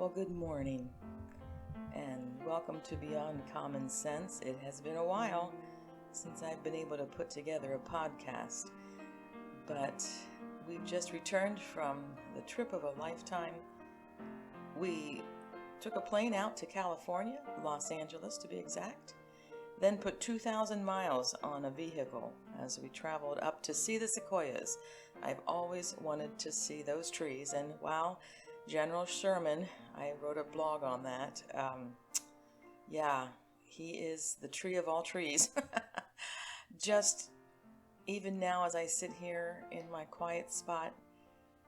Well, good morning, and welcome to Beyond Common Sense. It has been a while since I've been able to put together a podcast, but we've just returned from the trip of a lifetime. We took a plane out to California, Los Angeles to be exact, then put 2,000 miles on a vehicle as we traveled up to see the sequoias. I've always wanted to see those trees, and wow, General Sherman, I wrote a blog on that. He is the tree of all trees. Just even now as I sit here in my quiet spot,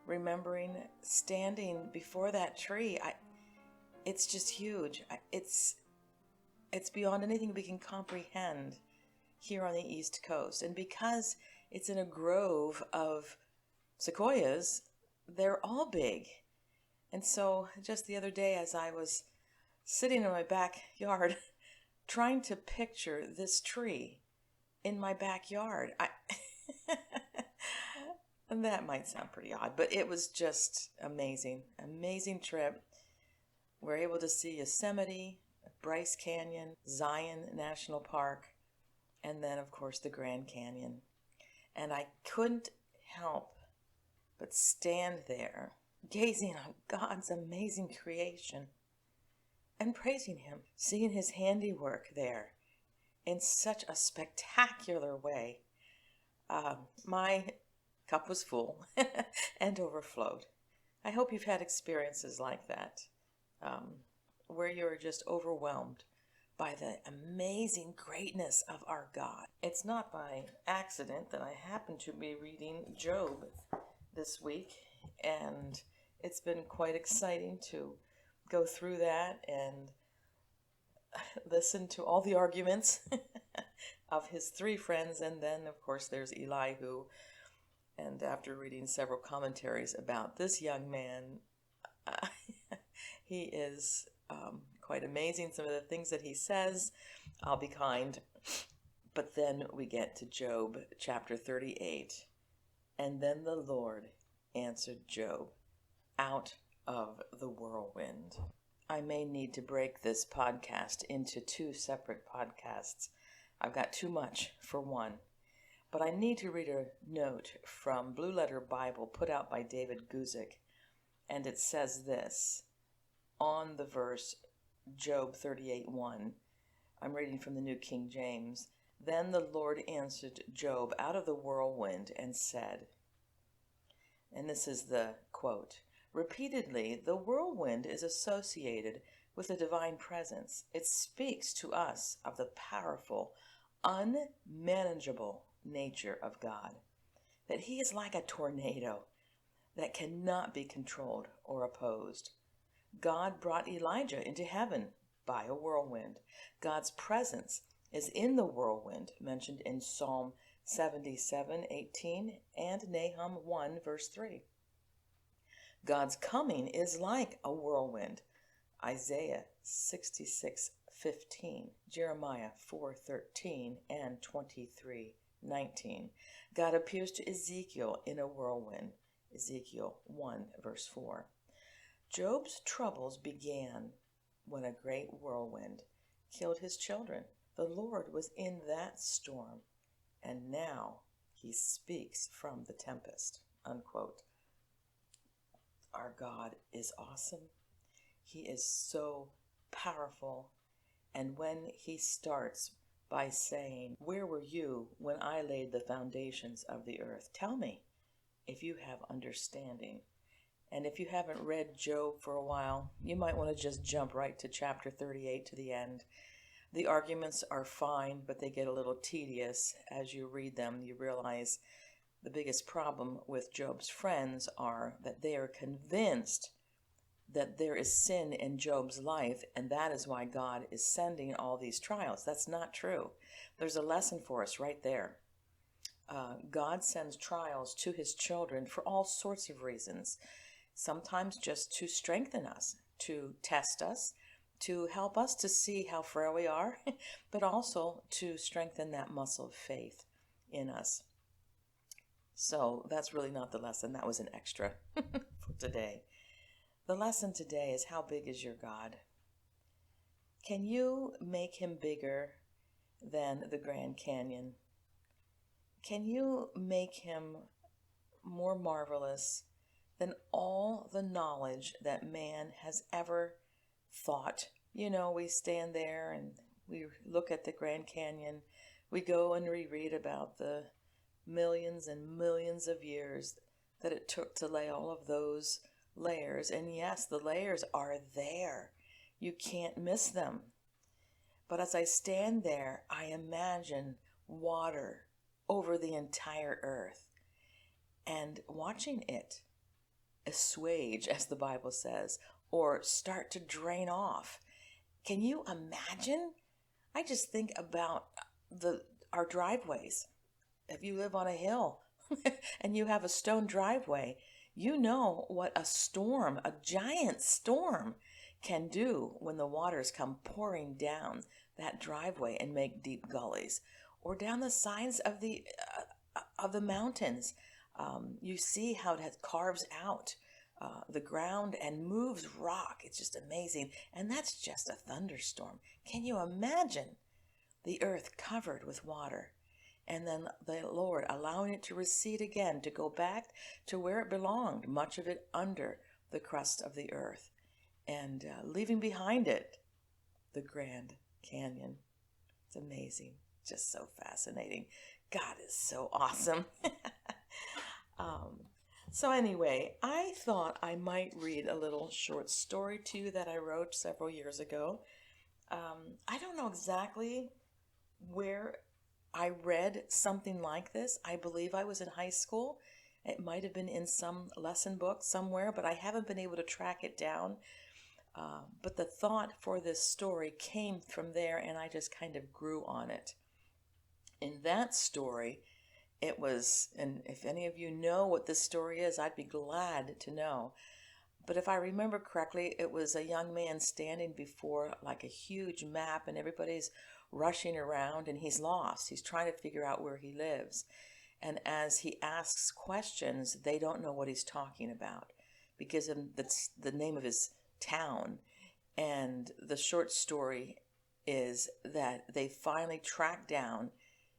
remembering standing before that tree, it's just huge. It's beyond anything we can comprehend here on the East Coast. And because it's in a grove of sequoias, they're all big. And so just the other day, as I was sitting in my backyard trying to picture this tree in my backyard, and that might sound pretty odd, but it was just amazing. Amazing trip. We're able to see Yosemite, Bryce Canyon, Zion National Park, and then, of course, the Grand Canyon. And I couldn't help but stand there, gazing on God's amazing creation and praising Him, seeing His handiwork there in such a spectacular way. My cup was full and overflowed. I hope you've had experiences like that, where you're just overwhelmed by the amazing greatness of our God. It's not by accident that I happen to be reading Job this week, and it's been quite exciting to go through that and listen to all the arguments of his three friends. And then, of course, there's Elihu. And after reading several commentaries about this young man, he is quite amazing. Some of the things that he says, I'll be kind. But then we get to Job chapter 38. And then the Lord answered Job out of the whirlwind. I may need to break this podcast into two separate podcasts. I've got too much for one. But I need to read a note from Blue Letter Bible put out by David Guzik. And it says this on the verse Job 38:1. I'm reading from the New King James. Then the Lord answered Job out of the whirlwind and said, and this is the quote, repeatedly, the whirlwind is associated with the divine presence. It speaks to us of the powerful, unmanageable nature of God, that He is like a tornado that cannot be controlled or opposed. God brought Elijah into heaven by a whirlwind. God's presence is in the whirlwind, mentioned in Psalm 77:18 and Nahum 1 verse 3. God's coming is like a whirlwind, Isaiah 66:15, Jeremiah 4:13 and 23:19. God appears to Ezekiel in a whirlwind, Ezekiel 1 verse 4. Job's troubles began when a great whirlwind killed his children. The Lord was in that storm, and now He speaks from the tempest, unquote. Our God is awesome. He is so powerful. And when He starts by saying, where were you when I laid the foundations of the earth? Tell me if you have understanding. And if you haven't read Job for a while, you might want to just jump right to chapter 38 to the end. The arguments are fine, but they get a little tedious. As you read them, you realize the biggest problem with Job's friends are that they are convinced that there is sin in Job's life, and that is why God is sending all these trials. That's not true. There's a lesson for us right there. God sends trials to His children for all sorts of reasons. Sometimes just to strengthen us, to test us, to help us to see how frail we are, but also to strengthen that muscle of faith in us. So that's really not the lesson. That was an extra for today. The lesson today is, how big is your God? Can you make him bigger than the Grand Canyon? Can you make him more marvelous than all the knowledge that man has ever thought? You know, we stand there and we look at the Grand Canyon. We go and we read about the millions and millions of years that it took to lay all of those layers. And yes, the layers are there. You can't miss them. But as I stand there, I imagine water over the entire earth and watching it assuage, as the Bible says, or start to drain off. Can you imagine? I just think about our driveways. If you live on a hill and you have a stone driveway, you know what a storm, a giant storm, can do when the waters come pouring down that driveway and make deep gullies, or down the sides of the mountains. You see how it carves out the ground and moves rock. It's just amazing. And that's just a thunderstorm. Can you imagine the earth covered with water, and then the Lord allowing it to recede again, to go back to where it belonged, much of it under the crust of the earth, and leaving behind it the Grand Canyon? It's amazing. Just so fascinating. God is so awesome. So anyway, I thought I might read a little short story to you that I wrote several years ago. I don't know exactly where I read something like this. I believe I was in high school. It might have been in some lesson book somewhere, but I haven't been able to track it down. But the thought for this story came from there, and I just kind of grew on it. In that story, it was, and if any of you know what this story is, I'd be glad to know. But if I remember correctly, it was a young man standing before like a huge map, and everybody's rushing around, and he's lost. He's trying to figure out where he lives. And as he asks questions, they don't know what he's talking about because that's the name of his town. And the short story is that they finally track down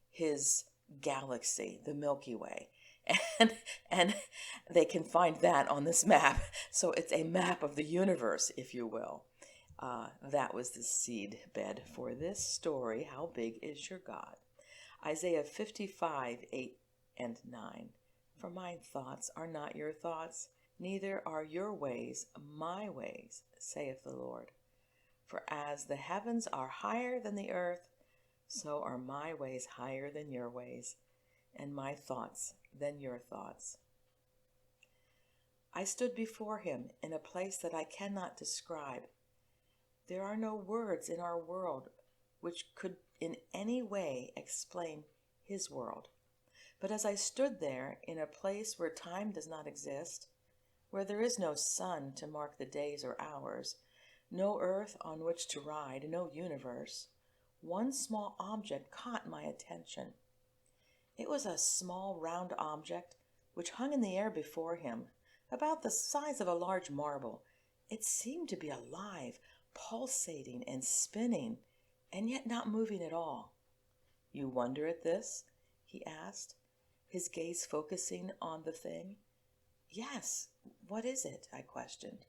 his galaxy, the Milky Way, and they can find that on this map. So it's a map of the universe, if you will. That was the seed bed for this story. How big is your God? Isaiah 55, 8 and 9. For my thoughts are not your thoughts, neither are your ways my ways, saith the Lord. For as the heavens are higher than the earth, so are my ways higher than your ways, and my thoughts than your thoughts. I stood before him in a place that I cannot describe. There are no words in our world which could in any way explain his world. But as I stood there in a place where time does not exist, where there is no sun to mark the days or hours, no earth on which to ride, no universe, one small object caught my attention. It was a small round object which hung in the air before him, about the size of a large marble. It seemed to be alive, pulsating and spinning, and yet not moving at all. You wonder at this? He asked, his gaze focusing on the thing. Yes, what is it? I questioned,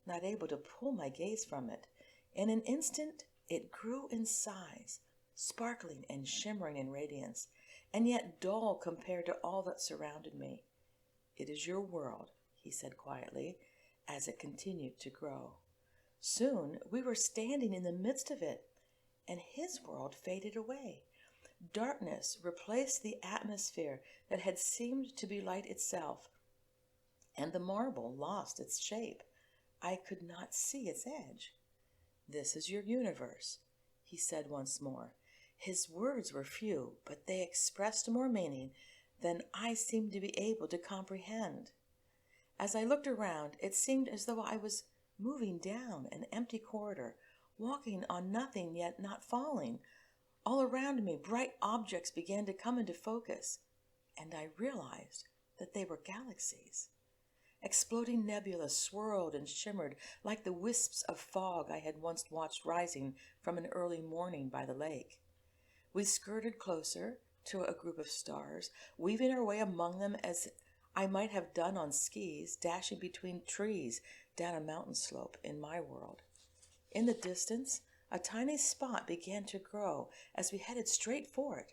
not able to pull my gaze from it. In an instant, it grew in size, sparkling and shimmering in radiance, and yet dull compared to all that surrounded me. It is your world, he said quietly, as it continued to grow. Soon we were standing in the midst of it, and his world faded away. Darkness replaced the atmosphere that had seemed to be light itself, and the marble lost its shape. I could not see its edge. This is your universe, he said once more. His words were few, but they expressed more meaning than I seemed to be able to comprehend. As I looked around, it seemed as though I was moving down an empty corridor, walking on nothing yet not falling. All around me, bright objects began to come into focus, and I realized that they were galaxies. Exploding nebula swirled and shimmered like the wisps of fog I had once watched rising from an early morning by the lake. We skirted closer to a group of stars, weaving our way among them as I might have done on skis, dashing between trees down a mountain slope in my world. In the distance, a tiny spot began to grow as we headed straight for it.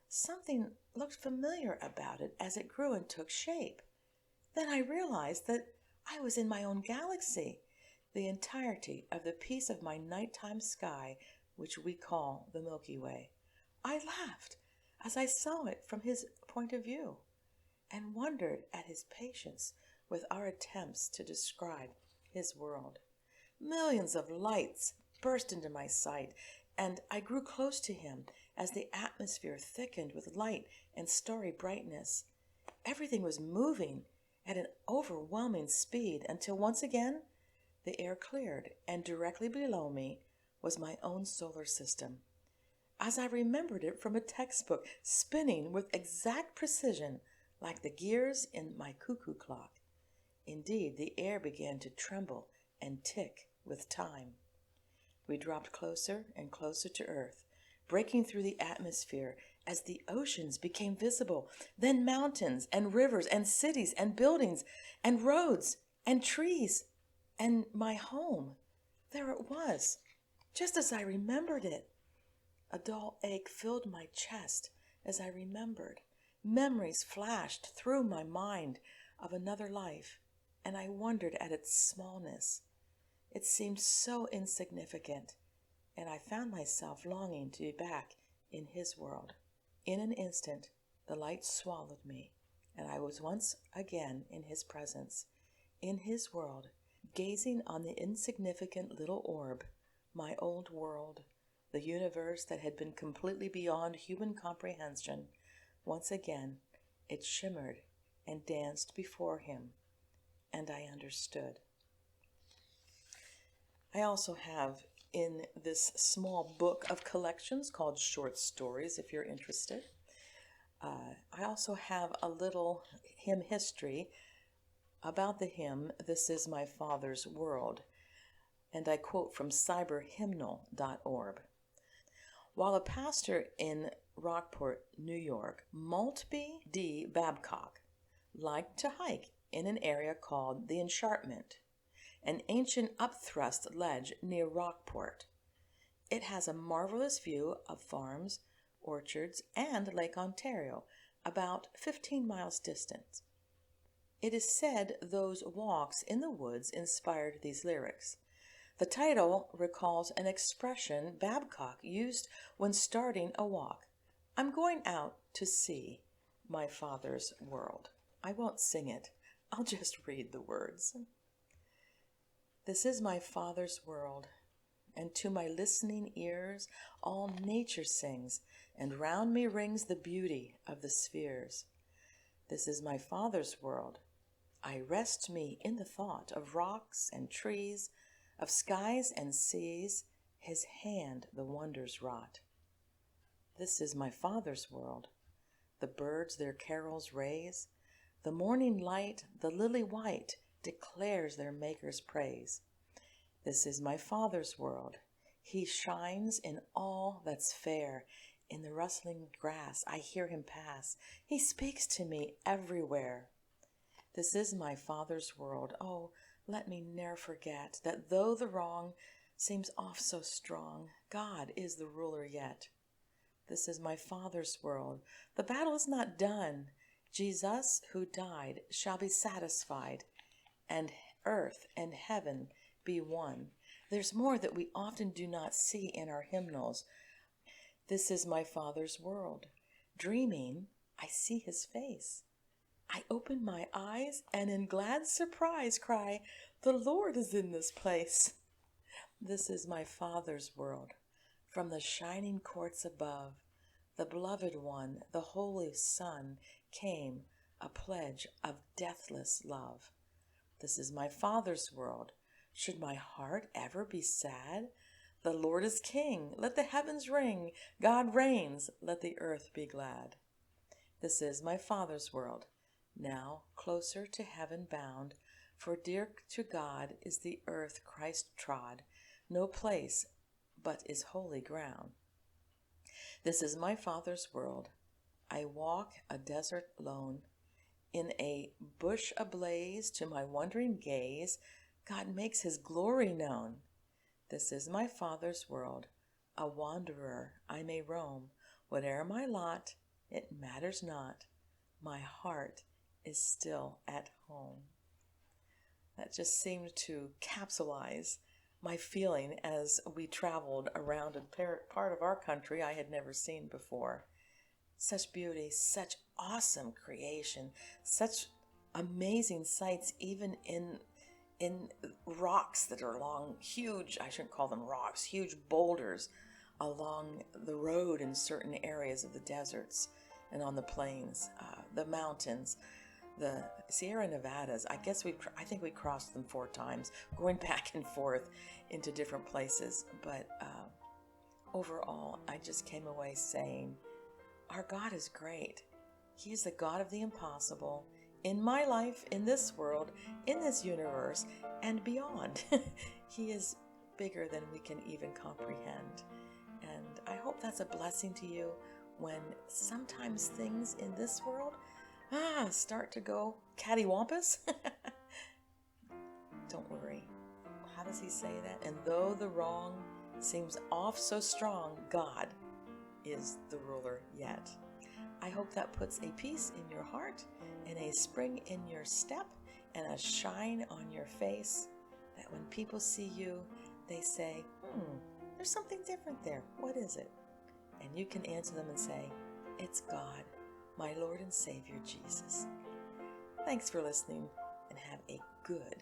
Something looked familiar about it as it grew and took shape. Then I realized that I was in my own galaxy, the entirety of the piece of my nighttime sky which we call the Milky Way. I laughed as I saw it from his point of view and wondered at his patience with our attempts to describe his world. Millions of lights burst into my sight, and I grew close to him as the atmosphere thickened with light and starry brightness. Everything was moving at an overwhelming speed until once again the air cleared, and directly below me was my own solar system, as I remembered it from a textbook, spinning with exact precision like the gears in my cuckoo clock. Indeed, the air began to tremble and tick with time. We dropped closer and closer to Earth, breaking through the atmosphere as the oceans became visible, then mountains and rivers and cities and buildings and roads and trees and my home. There it was, just as I remembered it. A dull ache filled my chest as I remembered. Memories flashed through my mind of another life, and I wondered at its smallness. It seemed so insignificant, and I found myself longing to be back in his world. In an instant, the light swallowed me, and I was once again in his presence, in his world, gazing on the insignificant little orb, my old world, the universe that had been completely beyond human comprehension. Once again, it shimmered and danced before him, and I understood. I also have in this small book of collections called Short Stories, if you're interested. I also have a little hymn history about the hymn, This Is My Father's World, and I quote from cyberhymnal.org. While a pastor in Rockport, New York, Maltby D. Babcock liked to hike in an area called the Enchantment, an ancient upthrust ledge near Rockport. It has a marvelous view of farms, orchards, and Lake Ontario, about 15 miles distant. It is said those walks in the woods inspired these lyrics. The title recalls an expression Babcock used when starting a walk. I'm going out to see my father's world. I won't sing it. I'll just read the words. This is my father's world, and to my listening ears all nature sings, and round me rings the beauty of the spheres. This is my father's world. I rest me in the thought of rocks and trees, of skies and seas, his hand the wonders wrought. This is my father's world. The birds their carols raise, the morning light, the lily white, declares their Maker's praise. This is my Father's world. He shines in all that's fair. In the rustling grass I hear him pass. He speaks to me everywhere. This is my Father's world. Oh, let me ne'er forget that though the wrong seems oft so strong, God is the ruler yet. This is my Father's world. The battle is not done. Jesus, who died, shall be satisfied, and earth and heaven be one. There's more that we often do not see in our hymnals. This is my Father's world. Dreaming, I see his face. I open my eyes and in glad surprise cry, the Lord is in this place. This is my Father's world. From the shining courts above, the beloved one, the Holy Son, came, a pledge of deathless love. This is my Father's world. Should my heart ever be sad? The Lord is King. Let the heavens ring. God reigns. Let the earth be glad. This is my Father's world. Now, closer to heaven bound, For dear to God is the earth Christ trod, no place but is holy ground. This is my Father's world. I walk a desert lone. In a bush ablaze, to my wondering gaze, God makes his glory known. This is my Father's world. A wanderer I may roam. Whate'er my lot, it matters not. My heart is still at home. That just seemed to capsulize my feeling as we traveled around a part of our country I had never seen before. Such beauty, such awesome creation, such amazing sights, even in rocks that are along huge, I shouldn't call them rocks, huge boulders along the road in certain areas of the deserts and on the plains, the mountains, the Sierra Nevadas. I think we crossed them 4 times, going back and forth into different places. But overall, I just came away saying, our God is great. He is the God of the impossible in my life, in this world, in this universe, and beyond. He is bigger than we can even comprehend. And I hope that's a blessing to you when sometimes things in this world start to go cattywampus. Don't worry. How does he say that? And though the wrong seems off so strong, God is the ruler yet. I hope that puts a peace in your heart and a spring in your step and a shine on your face, that when people see you, they say, there's something different there. What is it? And you can answer them and say, it's God, my Lord and Savior Jesus. Thanks for listening, and have a good